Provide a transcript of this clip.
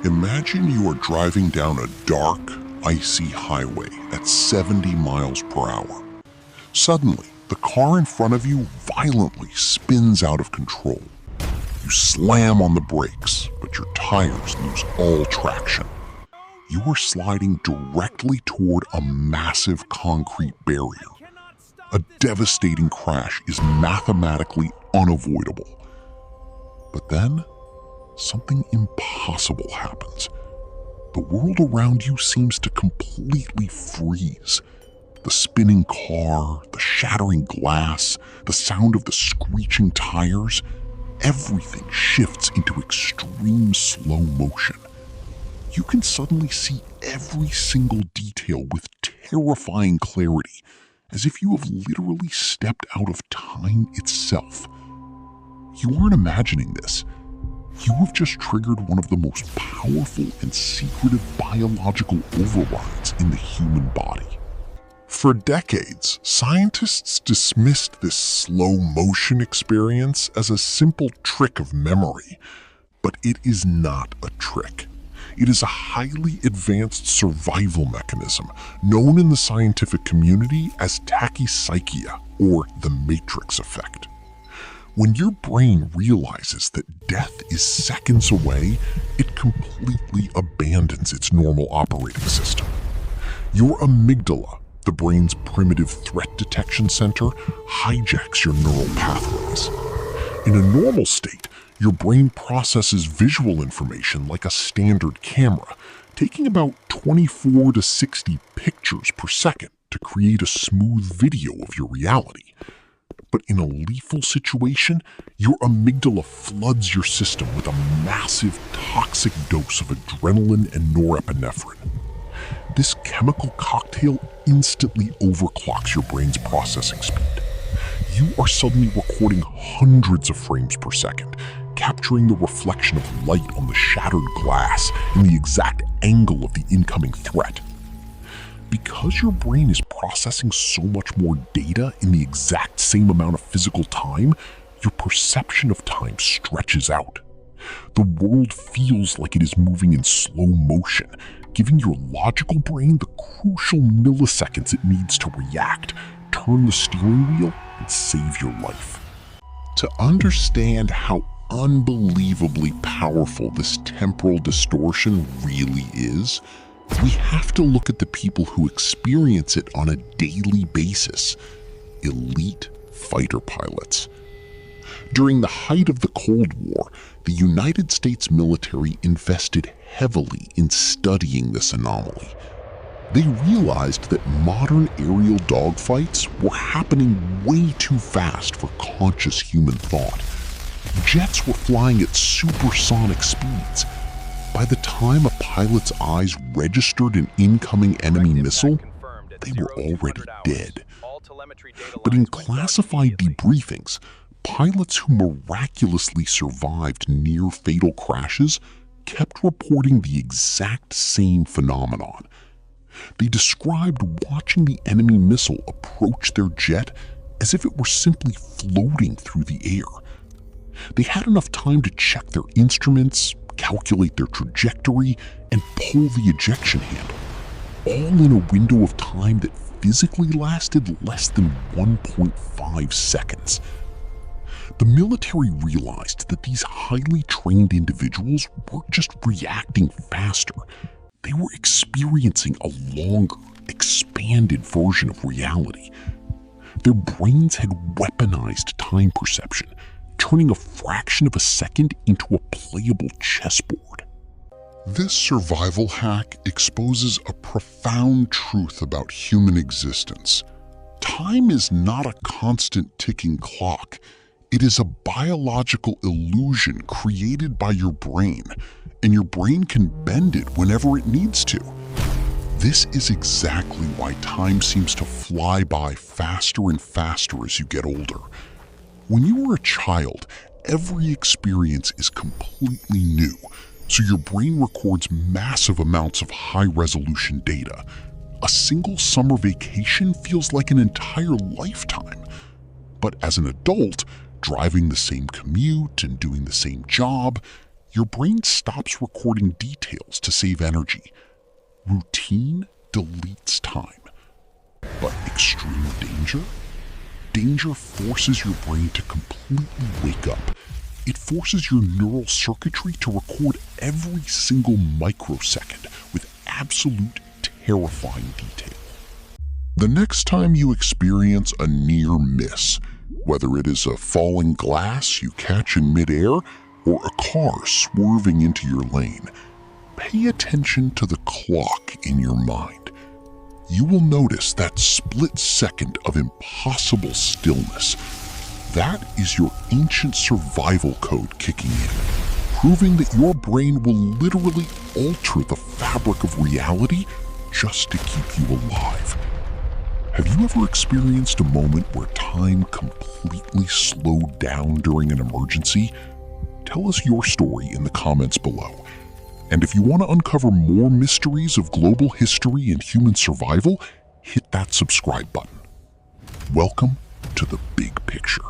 Imagine you are driving down a dark, icy highway at 70 miles per hour. Suddenly, the car in front of you violently spins out of control. You slam on the brakes, but your tires lose all traction. You are sliding directly toward a massive concrete barrier. A devastating crash is mathematically unavoidable. But then, something impossible happens. The world around you seems to completely freeze. The spinning car, the shattering glass, the sound of the screeching tires, everything shifts into extreme slow motion. You can suddenly see every single detail with terrifying clarity, as if you have literally stepped out of time itself. You aren't imagining this. You have just triggered one of the most powerful and secretive biological overrides in the human body. For decades, scientists dismissed this slow motion experience as a simple trick of memory. But it is not a trick. It is a highly advanced survival mechanism known in the scientific community as Tachypsychia, or the Matrix effect. When your brain realizes that death is seconds away, it completely abandons its normal operating system. Your amygdala, the brain's primitive threat detection center, hijacks your neural pathways. In a normal state, your brain processes visual information like a standard camera, taking about 24 to 60 pictures per second to create a smooth video of your reality. But in a lethal situation, your amygdala floods your system with a massive toxic dose of adrenaline and norepinephrine. This chemical cocktail instantly overclocks your brain's processing speed. You are suddenly recording hundreds of frames per second, capturing the reflection of light on the shattered glass and the exact angle of the incoming threat. Because your brain is processing so much more data in the exact same amount of physical time, your perception of time stretches out. The world feels like it is moving in slow motion, giving your logical brain the crucial milliseconds it needs to react, turn the steering wheel, and save your life. To understand how unbelievably powerful this temporal distortion really is, we have to look at the people who experience it on a daily basis: elite fighter pilots. During the height of the Cold War, the United States military invested heavily in studying this anomaly. They realized that modern aerial dogfights were happening way too fast for conscious human thought. Jets were flying at supersonic speeds. By the time a pilot's eyes registered an incoming enemy missile, they were already dead. But in classified debriefings, pilots who miraculously survived near-fatal crashes kept reporting the exact same phenomenon. They described watching the enemy missile approach their jet as if it were simply floating through the air. They had enough time to check their instruments, calculate their trajectory, and pull the ejection handle, all in a window of time that physically lasted less than 1.5 seconds. The military realized that these highly trained individuals weren't just reacting faster. They were experiencing a longer, expanded version of reality. Their brains had weaponized time perception, turning a fraction of a second into a playable chessboard. This survival hack exposes a profound truth about human existence. Time is not a constant ticking clock. It is a biological illusion created by your brain, and your brain can bend it whenever it needs to. This is exactly why time seems to fly by faster and faster as you get older. When you were a child, every experience is completely new, so your brain records massive amounts of high-resolution data. A single summer vacation feels like an entire lifetime. But as an adult, driving the same commute and doing the same job, your brain stops recording details to save energy. Routine deletes time. But extreme danger? Danger forces your brain to completely wake up. It forces your neural circuitry to record every single microsecond with absolute terrifying detail. The next time you experience a near miss, whether it is a falling glass you catch in midair or a car swerving into your lane, pay attention to the clock in your mind. You will notice that split second of impossible stillness. That is your ancient survival code kicking in, proving that your brain will literally alter the fabric of reality just to keep you alive. Have you ever experienced a moment where time completely slowed down during an emergency? Tell us your story in the comments below. And if you want to uncover more mysteries of global history and human survival, hit that subscribe button. Welcome to the big picture.